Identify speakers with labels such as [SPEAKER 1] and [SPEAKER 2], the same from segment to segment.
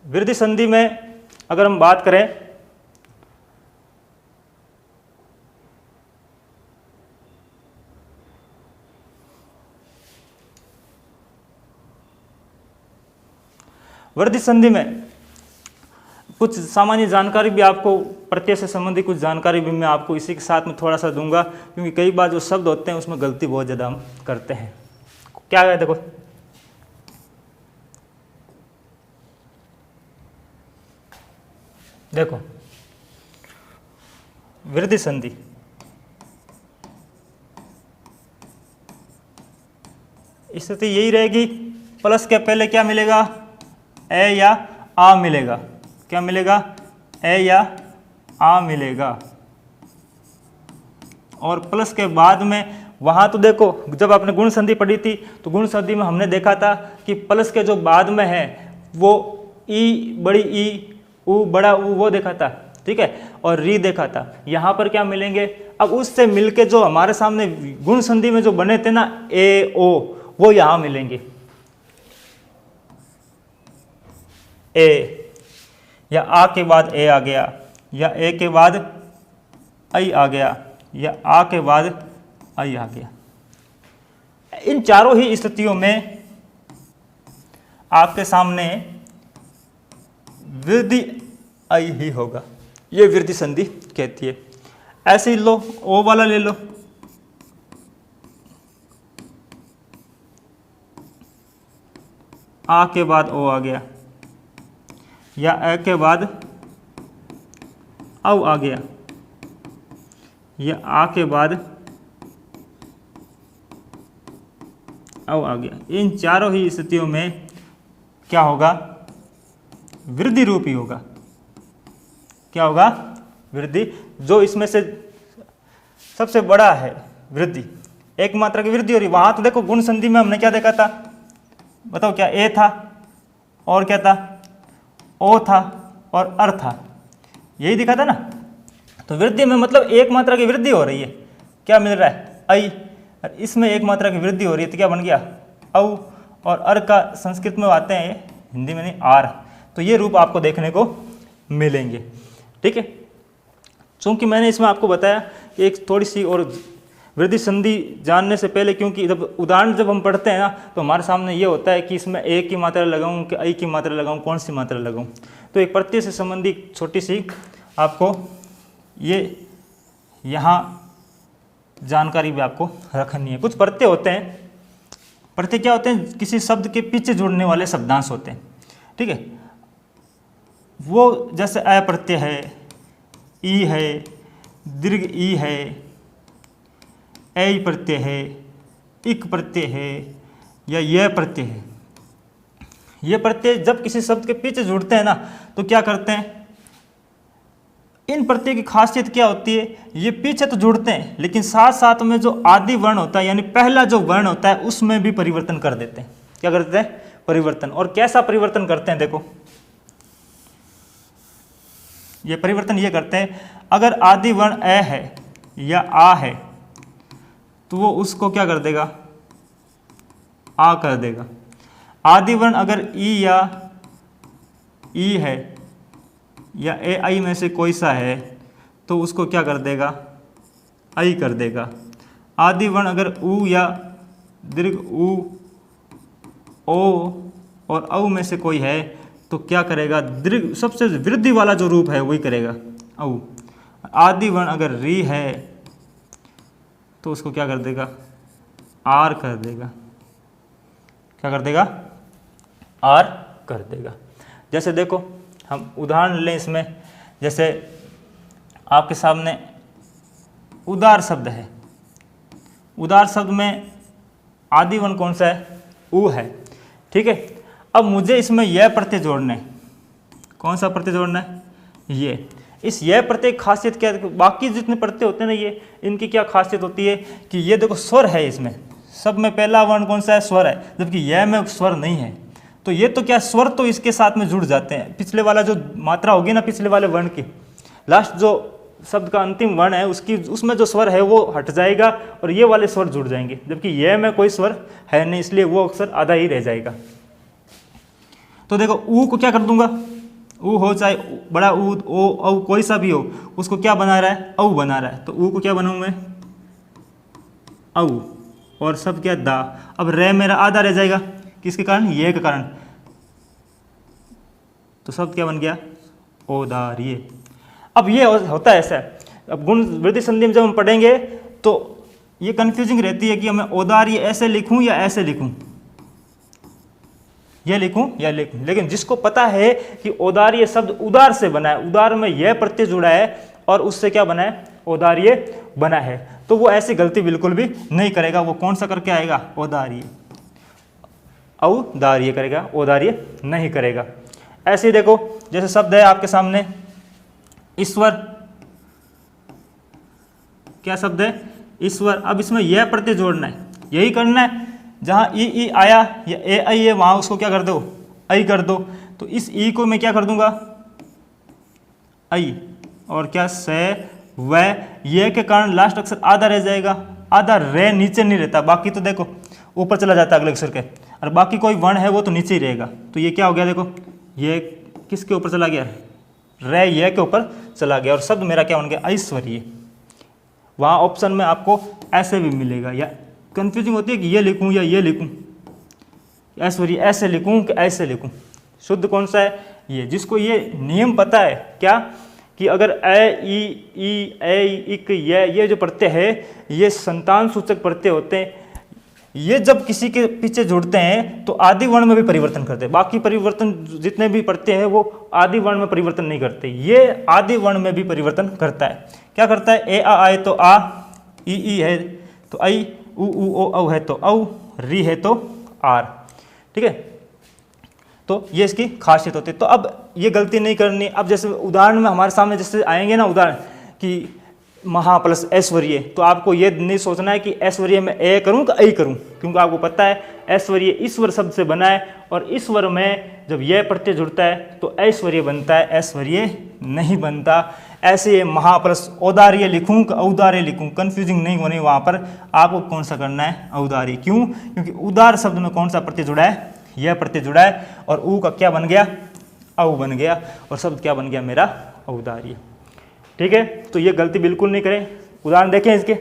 [SPEAKER 1] वृद्धि संधि में अगर हम बात करें वृद्धि संधि में कुछ सामान्य जानकारी भी आपको, प्रत्यय से संबंधित कुछ जानकारी भी मैं आपको इसी के साथ में थोड़ा सा दूंगा, क्योंकि कई बार जो शब्द होते हैं उसमें गलती बहुत ज़्यादा हम करते हैं। क्या है देखो, देखो वृद्धि संधि, स्थिति यही रहेगी, प्लस के पहले क्या मिलेगा, ए या आ मिलेगा। क्या मिलेगा, ए या आ मिलेगा। और प्लस के बाद में वहां तो देखो, जब आपने गुण संधि पढ़ी थी तो गुण संधि में हमने देखा था कि प्लस के जो बाद में है वो ई, बड़ी ई, उ, बड़ा उ, वो देखा था, ठीक है, और री देखा था। यहाँ पर क्या मिलेंगे, अब उससे मिलके जो हमारे सामने गुण संधि में जो बने थे ना ए ओ, वो यहाँ मिलेंगे। ए या आ के बाद ए आ गया, या ए के बाद आई आ गया, या आ के बाद आई आ गया। इन चारों ही स्थितियों में आपके सामने वृद्धि आई ही होगा, ये वृद्धि संधि कहती है। ऐसे ही लो, ओ वाला ले लो, आ के बाद ओ आ गया, या ए के बाद औ आ गया, या आ के बाद औ आ गया। इन चारों ही स्थितियों में क्या होगा, वृद्धि रूप ही होगा। क्या होगा, वृद्धि। जो इसमें से सबसे बड़ा है वृद्धि, एक मात्रा की वृद्धि हो रही। वहां तो देखो गुण संधि में हमने क्या देखा था, बताओ, क्या ए था और क्या था, ओ था और अर था, यही दिखा था ना। तो वृद्धि में मतलब एक मात्रा की वृद्धि हो रही है, क्या मिल रहा है, आई। और इसमें एक मात्रा की वृद्धि हो रही है तो क्या बन गया, औ। और अर का संस्कृत में आते हैं, हिंदी में नहीं, आर। तो ये रूप आपको देखने को मिलेंगे, ठीक है। चूंकि मैंने इसमें आपको बताया कि एक थोड़ी सी और वृद्धि संधि जानने से पहले, क्योंकि जब उदाहरण जब हम पढ़ते हैं ना तो हमारे सामने ये होता है कि इसमें ए की मात्रा लगाऊं कि आई की मात्रा लगाऊं, कौन सी मात्रा लगाऊं। तो एक प्रत्यय से संबंधित छोटी सी आपको ये यहाँ जानकारी भी आपको रखनी है। कुछ प्रत्यय होते हैं, प्रत्यय क्या होते हैं, किसी शब्द के पीछे जुड़ने वाले शब्दांश होते हैं, ठीक है। वो जैसे अ प्रत्यय है, ई है, दीर्घ ई है, ऐ प्रत्यय है, इक प्रत्यय है, या यह प्रत्यय है। ये प्रत्यय जब किसी शब्द के पीछे जुड़ते हैं ना तो क्या करते हैं, इन प्रत्यय की खासियत क्या होती है, ये पीछे तो जुड़ते हैं लेकिन साथ साथ में जो आदि वर्ण होता है, यानी पहला जो वर्ण होता है, उसमें भी परिवर्तन कर देते हैं। क्या करते हैं, परिवर्तन। और कैसा परिवर्तन करते हैं, देखो ये परिवर्तन ये करते हैं, अगर आदि वर्ण ए है या आ है तो वो उसको क्या कर देगा, आ कर देगा। आदि वर्ण अगर ई या ई है या ए आई में से कोई सा है तो उसको क्या कर देगा, आई कर देगा। आदि वर्ण अगर ऊ या दीर्घ ऊ, ओ और औ में से कोई है तो क्या करेगा, दीर्घ सबसे वृद्धि वाला जो रूप है वही करेगा, औ। आदि वर्ण अगर री है तो उसको क्या कर देगा, आर कर देगा। क्या कर देगा, आर कर देगा। जैसे देखो हम उदाहरण लें इसमें, जैसे आपके सामने उदार शब्द है, उदार शब्द में आदि वर्ण कौन सा है, ऊ है, ठीक है। अब मुझे इसमें यह प्रत्यय जोड़ना है, कौन सा प्रत्यय जोड़ना है, ये। इस यह प्रत्यय खासियत क्या है, बाकी जितने प्रत्यय होते हैं ना ये, इनकी क्या खासियत होती है कि ये देखो स्वर है, इसमें सब में पहला वर्ण कौन सा है, स्वर है, जबकि यह में स्वर नहीं है। तो ये तो क्या, स्वर तो इसके साथ में जुड़ जाते हैं, पिछले वाला जो मात्रा होगी ना, पिछले वाले वर्ण की लास्ट जो शब्द का अंतिम वर्ण है उसकी, उसमें जो स्वर है वो हट जाएगा और ये वाले स्वर जुड़ जाएंगे, जबकि यह में कोई स्वर है नहीं, इसलिए वो अक्सर आधा ही रह जाएगा। तो देखो ऊ को क्या कर दूंगा, ऊ हो चाहे बड़ा ऊ ओ औ कोई सा भी हो, उसको क्या बना रहा है, औ बना रहा है। तो ऊ को क्या बनाऊँ मैं, औ, और सब क्या दा। अब रे मेरा आधा रह जाएगा, किसके कारण, ये के कारण। तो सब क्या बन गया, औदार्य। अब ये होता है ऐसा। अब गुण वृद्धि संधि में जब हम पढ़ेंगे तो ये कंफ्यूजिंग रहती है कि मैं औदार्य ऐसे लिखूं या ऐसे लिखूं, ये लिखूं या लिखूं। लेकिन जिसको पता है कि औदार्य शब्द उदार से बना है, उदार में यह प्रत्यय जुड़ा है और उससे क्या बना है, औदार्य बना है, तो वो ऐसी गलती बिल्कुल भी नहीं करेगा। वो कौन सा करके आएगा, औदार्य, औदार्य करेगा, औदार्य नहीं करेगा। ऐसे ही देखो, जैसे शब्द है आपके सामने ईश्वर, क्या शब्द है, ईश्वर। अब इसमें यह प्रत्यय जोड़ना है, यही करना है। जहाँ ई आया या ए आई है, वहाँ उसको क्या कर दो, आई कर दो। तो इस ई को मैं क्या कर दूंगा, आई, और क्या से व, ये के कारण लास्ट अक्षर आधा रह जाएगा। आधा रे नीचे नहीं रहता, बाकी तो देखो ऊपर चला जाता है अगले अक्षर के, और बाकी कोई वर्ण है वो तो नीचे ही रहेगा। तो ये क्या हो गया, देखो ये किसके ऊपर चला गया, रे ये के ऊपर चला गया, और शब्द मेरा क्या बन गया, ऐश्वर्य। वहाँ ऑप्शन में आपको ऐसे भी मिलेगा, या कंफ्यूजिंग होती है कि ये लिखूं या ये लिखूं, ऐश्वर्य ऐसे लिखूं कि ऐसे लिखूं। शुद्ध कौन सा है, ये। जिसको ये नियम पता है क्या, कि अगर इक ये जो प्रत्यय है ये संतान सूचक प्रत्यय होते हैं, ये जब किसी के पीछे जुड़ते हैं तो आदि वर्ण में भी परिवर्तन करते हैं। बाकी परिवर्तन जितने भी प्रत्यय हैं वो आदि वर्ण में परिवर्तन नहीं करते, ये आदि वर्ण में भी परिवर्तन करता है। क्या करता है, ए आ आए तो आ, ई है तो आई, उ ओ औ है तो औ, री है तो आर। ठीक है, तो ये इसकी खासियत होती है। तो अब ये गलती नहीं करनी। अब जैसे उदाहरण में हमारे सामने जैसे आएंगे ना उदाहरण कि महा प्लस ऐश्वर्य, तो आपको ये नहीं सोचना है कि ऐश्वर्य में ए करूं कि ऐ करूं, क्योंकि आपको पता है ऐश्वर्य ईश्वर शब्द से बना है, और ईश्वर में जब यह प्रत्यय जुड़ता है तो ऐश्वर्य बनता है, ऐश्वर्य नहीं बनता। ऐसे महा प्लस औदार्य लिखूं कि औदार्य लिखूं, कंफ्यूजिंग नहीं होनी वहाँ पर। आपको कौन सा करना है, औदार्य। क्यों, क्योंकि उदार शब्द में कौन सा प्रत्यय जुड़ा है, यह प्रत्यय जुड़ा है, और ऊ का क्या बन गया, औ बन गया, और शब्द क्या बन गया मेरा, औदार्य। ठीक है, तो ये गलती बिल्कुल नहीं करें। उदाहरण देखें इसके,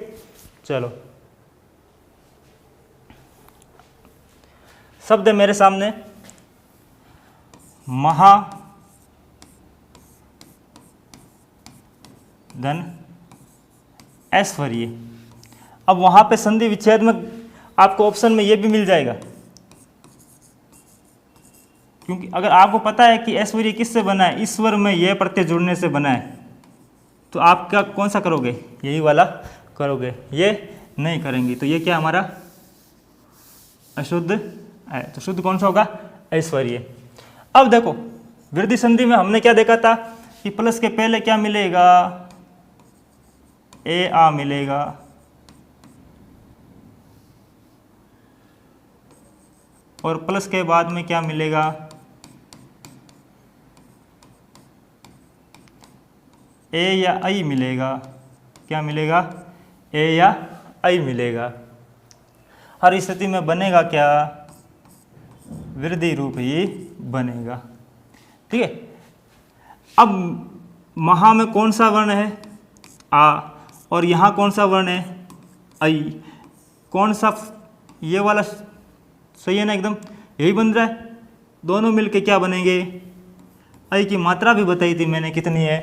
[SPEAKER 1] चलो शब्द है मेरे सामने महा धन ऐश्वर्य। अब वहां पे संधि विच्छेद में आपको ऑप्शन में ये भी मिल जाएगा, क्योंकि अगर आपको पता है कि ऐश्वर्य किससे बना है, ईश्वर में यह प्रत्यय जुड़ने से बना है, तो आप क्या कौन सा करोगे, यही वाला करोगे, ये नहीं करेंगे। तो ये क्या हमारा अशुद्ध है। तो शुद्ध कौन सा होगा, ऐश्वर्य। अब देखो वृद्धि संधि में हमने क्या देखा था कि प्लस के पहले क्या मिलेगा, ए आ मिलेगा, और प्लस के बाद में क्या मिलेगा, ए या आई मिलेगा। क्या मिलेगा, ए या आई मिलेगा। हर स्थिति में बनेगा क्या, वृद्धि रूप ही बनेगा। ठीक है, अब महा में कौन सा वर्ण है, आ, और यहाँ कौन सा वर्ण है, आई। कौन सा, ये वाला सही है ना, एकदम यही बन रहा है। दोनों मिलके क्या बनेंगे, आई की मात्रा भी बताई थी मैंने कितनी है,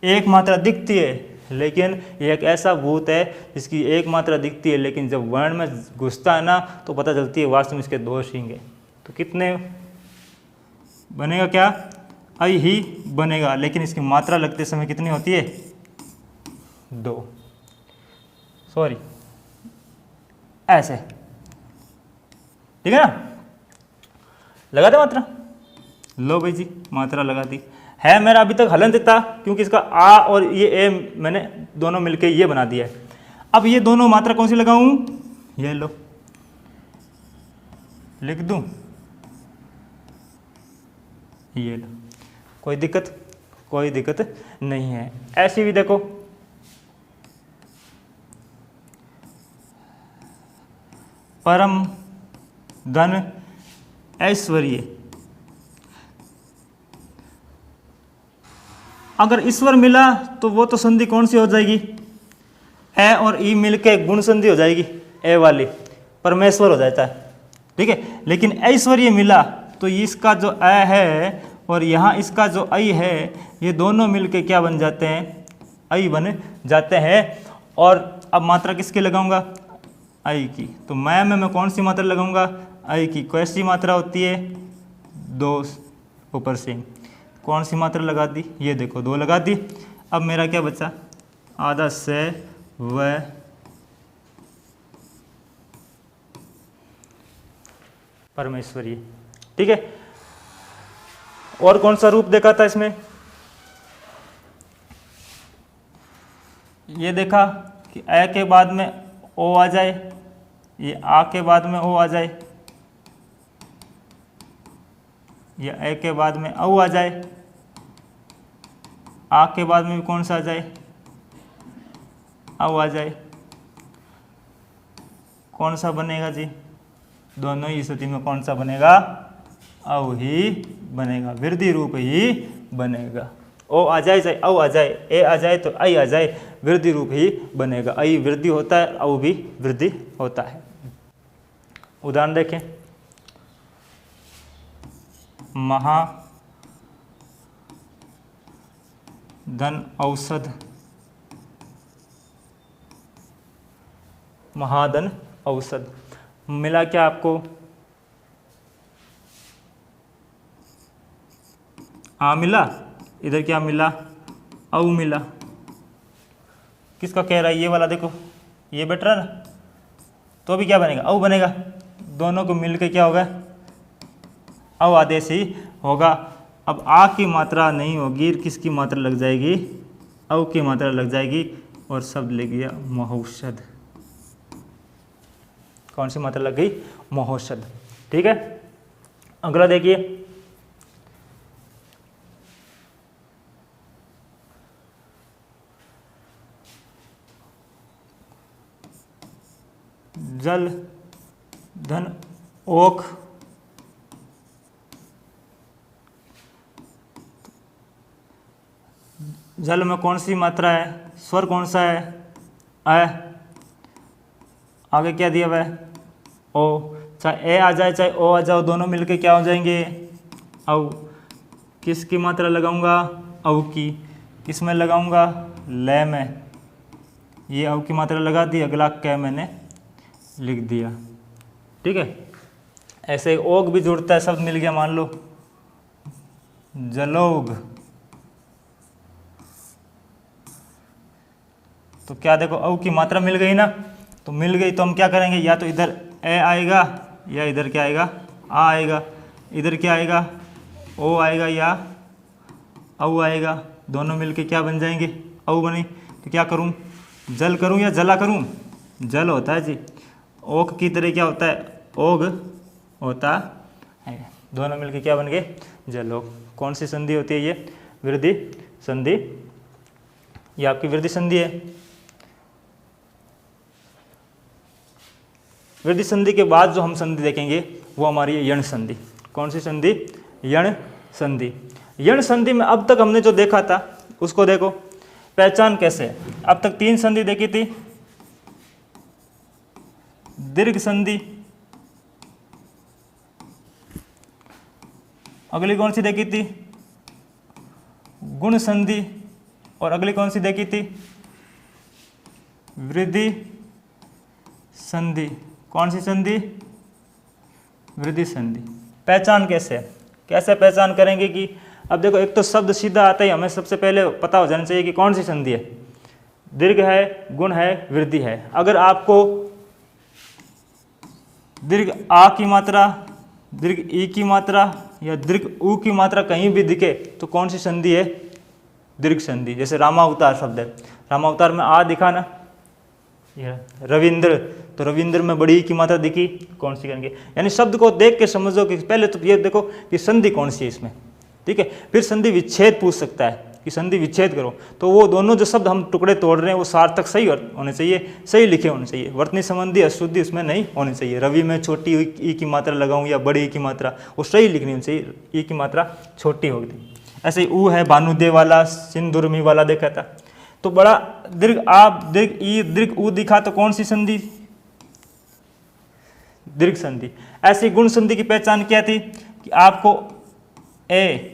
[SPEAKER 1] एक मात्रा दिखती है, लेकिन ये एक ऐसा भूत है जिसकी एक मात्रा दिखती है, लेकिन जब वर्ण में घुसता है ना तो पता चलती है वास्तव में इसके दो शींग है। तो कितने बनेगा, क्या आई ही बनेगा, लेकिन इसकी मात्रा लगते समय कितनी होती है, 2। सॉरी, ऐसे, ठीक है ना, लगा दे मात्रा, लो भाई जी मात्रा लगा दी है। मेरा अभी तक हलंत था क्योंकि इसका आ और ये ए मैंने दोनों मिलके ये बना दिया है। अब ये दोनों मात्रा कौन सी लगाऊं, ये लो लिख दूं, ये लो, कोई दिक्कत, कोई दिक्कत नहीं है। ऐसी भी देखो, परम धन ऐश्वर्य, अगर ईश्वर मिला तो वो तो संधि कौन सी हो जाएगी, ए और ई मिलके गुण संधि हो जाएगी, ए वाली, परमेश्वर हो जाता है, ठीक है। लेकिन ऐश्वर्य मिला तो इसका जो ए है और यहाँ इसका जो ऐ है, ये दोनों मिलके क्या बन जाते हैं, ऐ बन जाते हैं। और अब मात्रा किसकी लगाऊंगा, ऐ की। तो मैं कौन सी मात्रा लगाऊंगा, ऐ की। कैसी मात्रा होती है, दो ऊपर से। कौन सी मात्रा लगा दी, ये देखो, दो लगा दी। अब मेरा क्या बचा, आधा से व परमेश्वरी, ठीक है। और कौन सा रूप देखा था इसमें, ये देखा कि ए के बाद में ओ आ जाए, ये आ के बाद में ओ आ जाए, या ए के बाद में औ आ जाए, आ के बाद में भी कौन सा आ जाए, औ आ जाए। कौन सा बनेगा जी, दोनों ही स्थिति में कौन सा बनेगा, औ ही बनेगा, वृद्धि रूप ही बनेगा। ओ आ जाए चाहे औ आ जाए, ए आ जाए तो ऐ आ जाए, वृद्धि रूप ही बनेगा। ऐ वृद्धि होता है, औ भी वृद्धि होता है। उदाहरण देखें, महाधन औषध, महाधन औषध मिला क्या आपको, आ मिला, इधर क्या मिला, औ मिला। किसका कह रहा है, ये वाला देखो, ये बेटर है ना, तो अभी क्या बनेगा, औ बनेगा। दोनों को मिलके क्या होगा, औ आदेश ही होगा। अब आ की मात्रा नहीं होगी, किसकी मात्रा लग जाएगी, औ की मात्रा लग जाएगी, और शब्द ले गया महौषध। कौन सी मात्रा लग गई, महौषध, ठीक है। अगला देखिए, जल धन ओक, जल में कौन सी मात्रा है, स्वर कौन सा है, अ। आगे क्या दिया हुआ है, ओ। चाहे ए आ जाए चाहे ओ आ जाओ, दोनों मिलके क्या हो जाएंगे, औ। किसकी मात्रा लगाऊंगा, औ की। किस में लगाऊंगा, ले में। ये औ की मात्रा लगा दी, अगला कै मैंने लिख दिया, ठीक है। ऐसे ओग भी जुड़ता है, शब्द मिल गया, मान लो जलोग। तो क्या देखो, औ की मात्रा मिल गई ना, तो मिल गई तो हम क्या करेंगे, या तो इधर ए आएगा, या इधर क्या आएगा, आ आएगा। इधर क्या आएगा, ओ आएगा या औ आएगा। दोनों मिलके क्या बन जाएंगे, औ बने। तो क्या करूं, जल करूं या जला करूं, जल होता है जी। ओक की तरह क्या होता है, ओग होता है। दोनों मिलके क्या बन गए, जलोग। कौन सी संधि होती है ये, वृद्धि संधि, ये आपकी वृद्धि संधि है। वृद्धि संधि के बाद जो हम संधि देखेंगे वो हमारी है यण संधि। कौन सी संधि, यण संधि। यण संधि में अब तक हमने जो देखा था उसको देखो, पहचान कैसे है। अब तक तीन संधि देखी थी, दीर्घ संधि, अगली कौन सी देखी थी, गुण संधि, और अगली कौन सी देखी थी, वृद्धि संधि। कौन सी संधि, वृद्धि संधि। पहचान कैसे, कैसे पहचान करेंगे कि अब देखो, एक तो शब्द सीधा आता ही हमें सबसे पहले पता हो जाना चाहिए कि कौन सी संधि है, दीर्घ है, गुण है, वृद्धि है। अगर आपको दीर्घ आ की मात्रा, दीर्घ ई की मात्रा या दीर्घ उ की मात्रा कहीं भी दिखे तो कौन सी संधि है, दीर्घ संधि। जैसे रामावतार शब्द है, रामावतार में आ दिखा ना, रविंद्र, तो रविंद्र में बड़ी की मात्रा दिखी, कौन सी करेंगे। यानी शब्द को देख के समझो कि पहले तो ये देखो कि संधि कौन सी है इसमें, ठीक है। फिर संधि विच्छेद पूछ सकता है कि संधि विच्छेद करो, तो वो दोनों जो शब्द हम टुकड़े तोड़ रहे हैं वो सार्थक सही होने चाहिए, सही लिखे होने चाहिए। वर्तनी संबंधी अशुद्धि उसमें नहीं होनी चाहिए। रवि में छोटी ई की मात्रा लगाऊं या बड़ी ई की मात्रा, वो सही लिखनी होनी चाहिए, ई की मात्रा छोटी होगी। ऐसे ही ऊ है भानुदेव वाला, सिंधुर्मी वाला देखा था। तो बड़ा दीर्घ आप दीर्घ ई दीर्घ ऊ दिखा तो कौन सी संधि? दीर्घ संधि। ऐसी गुण संधि की पहचान क्या थी कि आपको ए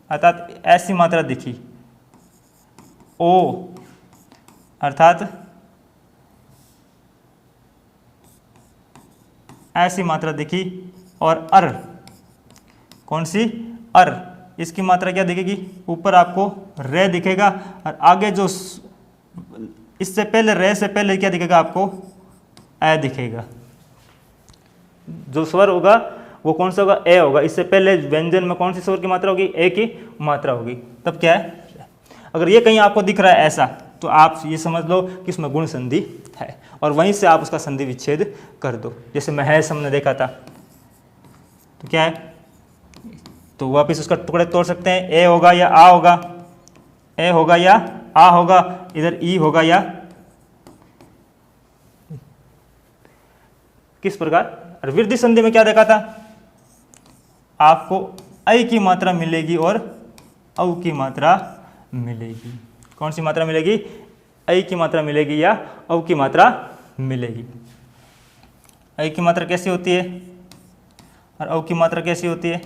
[SPEAKER 1] अर्थात ऐसी मात्रा दिखी, ओ अर्थात ऐसी मात्रा दिखी, और अर कौन सी? अर। इसकी मात्रा क्या दिखेगी? ऊपर आपको रे दिखेगा, और आगे जो इससे पहले रे से पहले क्या दिखेगा आपको? ए दिखेगा। जो स्वर होगा वो कौन सा होगा? ए होगा। इससे पहले व्यंजन में कौन सी स्वर की मात्रा होगी? ए की मात्रा होगी। तब क्या है? अगर ये कहीं आपको दिख रहा है ऐसा, तो आप ये समझ लो कि इसमें गुण संधि है, और वहीं से आप उसका संधि विच्छेद कर दो। जैसे महेश हमने देखा था, तो क्या है? तो वापिस उसका टुकड़े तोड़ सकते हैं। ए होगा या आ होगा? ए होगा या आ होगा? इधर ई होगा या किस प्रकार? और वृद्धि संधि में क्या देखा था? आपको ऐ की मात्रा मिलेगी और औ की मात्रा मिलेगी। कौन सी मात्रा मिलेगी? ऐ की मात्रा मिलेगी या औ की मात्रा मिलेगी। ऐ की मात्रा कैसी होती है और औ की मात्रा कैसी होती है?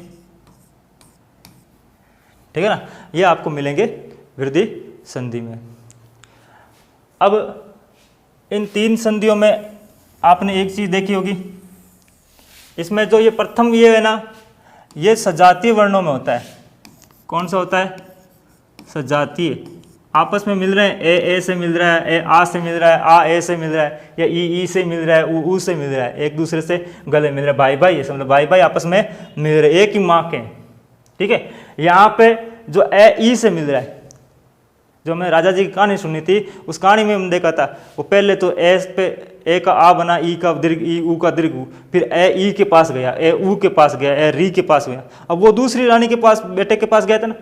[SPEAKER 1] ठीक है ना? ये आपको मिलेंगे वृद्धि संधि में। अब इन तीन संधियों में आपने एक चीज देखी होगी, इसमें जो ये प्रथम ये है ना, ये सजातीय वर्णों में होता है। कौन सा होता है? सजातीय। आपस में मिल रहे हैं, ए से मिल रहा है, ए आ से मिल रहा है, आ ए से मिल रहा है, या ई से मिल रहा है, ऊ से मिल रहा है, एक दूसरे से गले मिल रहा है, भाई भाई, ये समझ भाई भाई आपस में मिल रहे, एक ही माँ के। ठीक है। यहाँ पे जो ए ई से मिल रहा है, जो हमने राजा जी की कहानी सुनी थी, उस कहानी में हमने देखा था, वो पहले तो एस पे ए का आ बना, ई का दीर्घ ई, ऊ का दीर्घ ऊ, फिर ए ई के पास गया, ए ऊ के पास गया, ए री के पास गया। अब वो दूसरी रानी के पास, बेटे के पास गया था ना,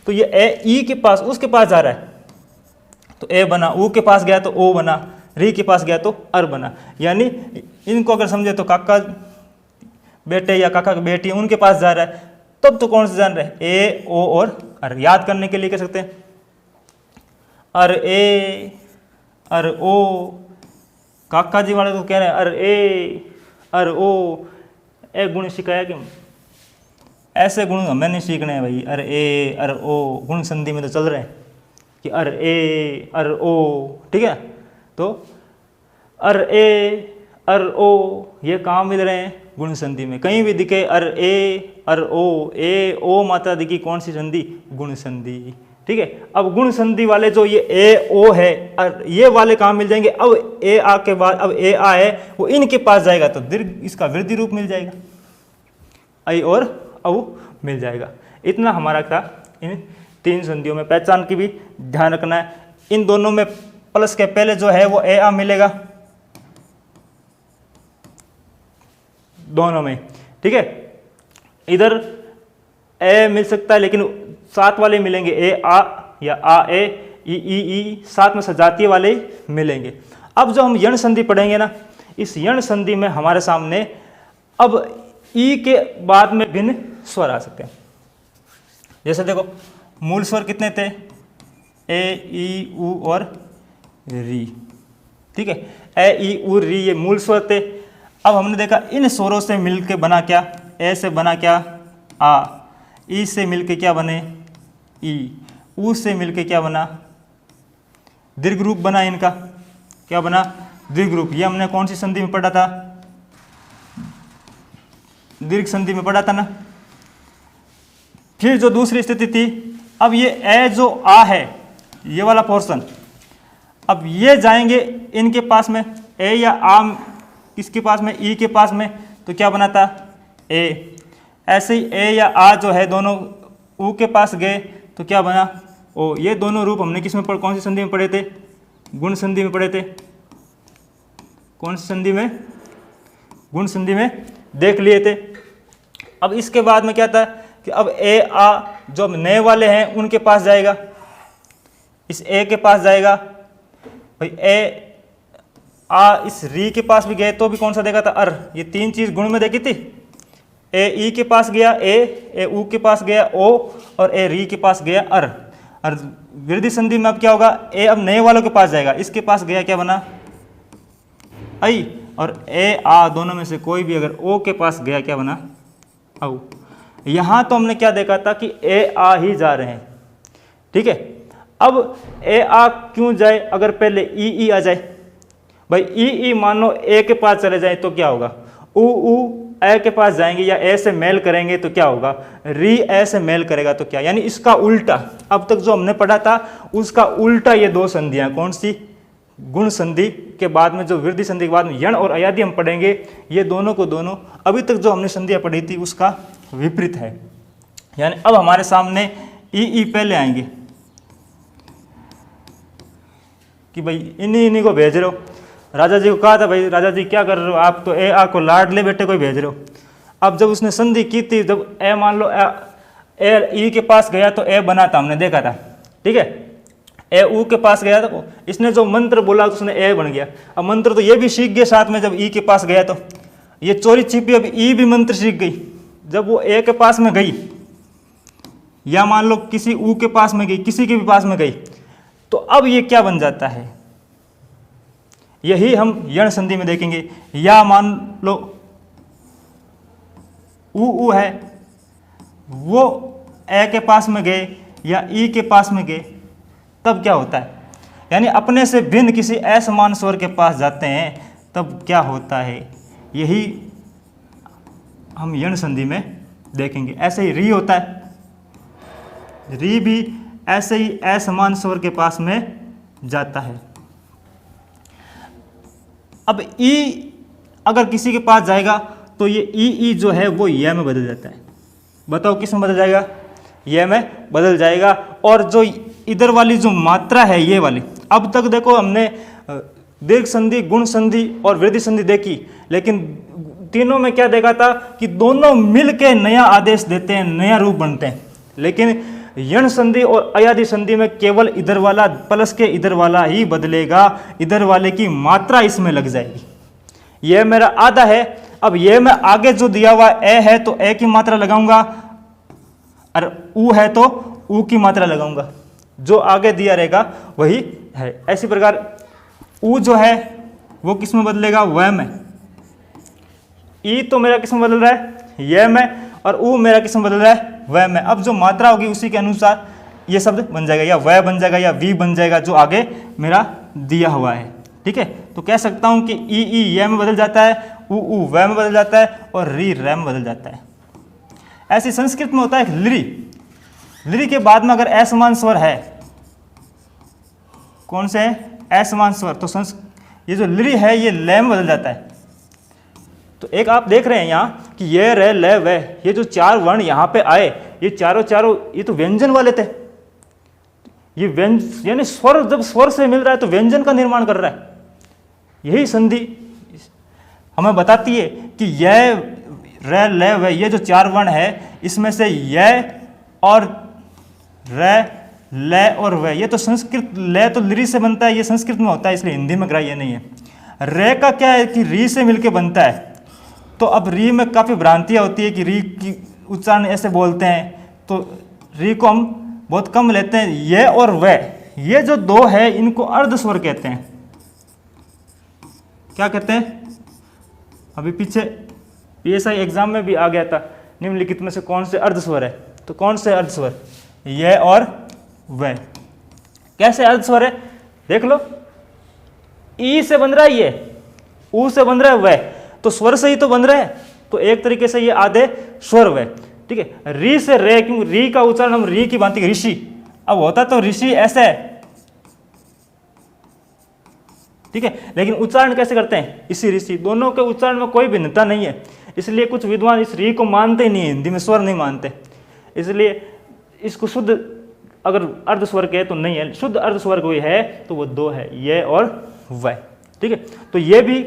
[SPEAKER 1] तो ये ए ई के पास, उसके पास जा रहा है, तो ए बना, ऊ के पास गया तो ओ बना, री के पास गया तो अर बना। यानी इनको अगर समझे तो काका बेटे या काका की बेटी उनके पास जा रहा है, तब तो कौन से जान रहे हैं? ए ओ और अर। याद करने के लिए कह सकते हैं अर ए अर ओ। काका जी वाले तो कह रहे हैं अर ए अर ओ। ए गुण सिखाया क्यों? ऐसे गुण हमें नहीं सीखने हैं भाई। अर ए अर ओ गुण संधि में तो चल रहे हैं कि अर ए अर ओ। ठीक है। तो अर ए अर ओ ये कहाँ मिल रहे हैं? गुण संधि में। कहीं भी दिखे अर ए अर ओ, ए ओ मात्रा दिखी, कौन सी संधि? गुण संधि। ठीक है। अब गुण संधि वाले जो ये ए ओ है, ये वाले कहाँ मिल जाएंगे? अब ए आ के बाद अब ए आ है, वो इनके पास जाएगा तो दीर्घ, इसका वृद्धि रूप मिल जाएगा, ऐ और औ मिल जाएगा। इतना हमारा था इन तीन संधियों में। पहचान की भी ध्यान रखना है। इन दोनों में प्लस के पहले जो है वो ए आ मिलेगा दोनों में। ठीक है। इधर ए मिल सकता है, लेकिन साथ वाले मिलेंगे ए आ या आ ए, ई साथ में सजातीय वाले ही मिलेंगे। अब जो हम यण संधि पढ़ेंगे ना, इस यण संधि में हमारे सामने अब ई के बाद में भिन्न स्वर आ सकते हैं। जैसे देखो, मूल स्वर कितने थे? ए ई ऊ और री। ठीक है। ए ई ऊ री ये मूल स्वर थे। अब हमने देखा इन स्वरों से मिलके बना क्या? ए से बना क्या? आ। ई से मिलके क्या बने? ई। ऊ से मिलके क्या बना? दीर्घ रूप बना इनका। क्या बना? दीर्घ रूप। ये हमने कौन सी संधि में पढ़ा था? दीर्घ संधि में पढ़ा था ना। फिर जो दूसरी स्थिति थी, अब ये ए जो आ है, ये वाला पोर्शन, अब ये जाएंगे इनके पास में, ए या आ किसके पास में? ई के पास में, तो क्या बना था? ए। ऐसे ही ए या आ जो है दोनों ऊ के पास गए तो क्या बना? ओ। ये दोनों रूप हमने किस में पढ़, कौन सी संधि में पढ़े थे? गुण संधि में पढ़े थे। कौन सी संधि में? गुण संधि में देख लिए थे। अब इसके बाद में क्या था कि अब ए आ जो नए वाले हैं उनके पास जाएगा, इस ए के पास जाएगा भाई। ए आ इस री के पास भी गए तो भी कौन सा देखा था? अर। ये तीन चीज गुण में देखी थी। ए ई के पास गया ए ऊ के पास गया ओ, और ए री के पास गया अर। और वृद्धि संधि में अब क्या होगा, ए अब नए वालों के पास जाएगा, इसके पास गया क्या बना आई, और ए आ दोनों में से कोई भी अगर ओ के पास गया क्या बना औ। यहाँ तो हमने क्या देखा था कि ए आ ही जा रहे हैं, ठीक है। अब ए आ क्यों जाए, अगर पहले ई आ जाए, भाई ई मान लो ए के पास चले जाए तो क्या होगा, ऊ ए के पास जाएंगे या ए से मेल करेंगे तो क्या होगा, री ए से मेल करेगा तो क्या, यानी इसका उल्टा। अब तक जो हमने पढ़ा था उसका उल्टा ये दो संधियां, कौन सी, गुण संधि के बाद में जो वृद्धि संधि के बाद में यण और अयादि हम पढ़ेंगे, ये दोनों को दोनों अभी तक जो हमने संधियां पढ़ी थी उसका विपरीत है। यानी अब हमारे सामने ई पहले आएंगे कि भाई इन्हीं को भेज रहे हो। राजा जी को कहा था, भाई राजा जी क्या कर रहे हो आप, तो ए आ को लाडले बेटे को भेज रहे हो। अब जब उसने संधि की थी, जब ए मान लो ए ई के पास गया तो ए बना था, हमने देखा था, ठीक है। ए ऊ के पास गया तो इसने जो मंत्र बोला तो उसने ए बन गया। अब मंत्र तो ये भी सीख गया साथ में, जब ई के पास गया तो ये चोरी छिपी अब ई भी मंत्र सीख गई। जब वो ए के पास में गई या मान लो किसी ऊ के पास में गई, किसी के भी पास में गई, तो अब ये क्या बन जाता है, यही हम यण संधि में देखेंगे। या मान लो ऊ है, वो ए के पास में गए या ई के पास में गए, तब क्या होता है, यानी अपने से भिन्न किसी असमान स्वर के पास जाते हैं तब क्या होता है, यही हम यण संधि में देखेंगे। ऐसे ही री होता है, री भी ऐसे ही असमान स्वर के पास में जाता है। अब ई अगर किसी के पास जाएगा तो ये ई जो है वो ये में बदल जाता है। बताओ किस में बदल जाएगा, ये में बदल जाएगा। और जो इधर वाली जो मात्रा है ये वाली, अब तक देखो हमने दीर्घ संधि, गुण संधि और वृद्धि संधि देखी, लेकिन तीनों में क्या देखा था कि दोनों मिलके नया आदेश देते हैं, नया रूप बनते हैं। लेकिन यण संधि और अयादि संधि में केवल इधर वाला प्लस के इधर वाला ही बदलेगा, इधर वाले की मात्रा इसमें लग जाएगी। यह मेरा आधा है, अब यह मैं आगे जो दिया हुआ ए है तो ए की मात्रा लगाऊंगा, और ऊ है तो ऊ की मात्रा लगाऊंगा, जो आगे दिया रहेगा वही है। ऐसी प्रकार ऊ जो है वो किस में बदलेगा, वह में। ई तो मेरा किस में बदल रहा है, यह में, और ऊ मेरा किस में बदल रहा है, वह में। अब जो मात्रा होगी उसी के अनुसार ये शब्द बन जाएगा, या वह बन जाएगा या वी बन जाएगा, जो आगे मेरा दिया हुआ है, ठीक है। तो कह सकता हूं कि ई यह में बदल जाता है, ऊ वह में बदल जाता है, और री रे में बदल जाता है। ऐसे संस्कृत में होता है लिरी, लिरी के बाद में अगर असमान स्वर है, कौन से है, असमान स्वर, तो ये जो लिरी है ये ले में बदल जाता है। तो एक आप देख रहे हैं यहाँ कि ये रे ले वे, ये जो चार वर्ण यहाँ पे आए, ये चारों ये तो व्यंजन वाले थे। ये व्यंजन यानी स्वर, जब स्वर से मिल रहा है तो व्यंजन का निर्माण कर रहा है। यही संधि हमें बताती है कि यह रे ले वे, ये जो चार वर्ण है इसमें से यह और रे ले और वे, ये तो संस्कृत, ले तो लिरी से बनता है, ये संस्कृत में होता है, इसलिए हिंदी में ग्राह्य नहीं है। रे का क्या है कि री से मिलके बनता है। तो अब री में काफ़ी भ्रांतियाँ होती है कि री की उच्चारण ऐसे बोलते हैं, तो री को हम बहुत कम लेते हैं। ये और वह, ये जो दो है इनको अर्ध स्वर कहते हैं। क्या कहते हैं, अभी पीछे PSI एग्जाम में भी आ गया था, निम्नलिखित में से कौन से अर्ध स्वर है, तो कौन से अर्ध स्वर, ये और वह। कैसे अर्ध स्वर है, देख लो, ई से बन रहा है ये, ऊ से बन रहा है वह, तो स्वर से ही तो बन रहा है। तो एक तरीके से ये आधे स्वर वे, ठीक है। री से रे, क्योंकि री का उच्चारण हम री की भांति ऋषि, अब होता तो ऋषि ऐसे है, ठीक है, लेकिन उच्चारण कैसे करते हैं, इसी ऋषि। दोनों के उच्चारण में कोई भिन्नता नहीं है, इसलिए कुछ विद्वान इस री को मानते ही नहीं, हिंदी में स्वर नहीं मानते, इसलिए इसको शुद्ध अगर अर्ध स्वर के तो नहीं है, शुद्ध अर्ध स्वर कोई है तो वो दो है, ये और वह, ठीक है। तो ये भी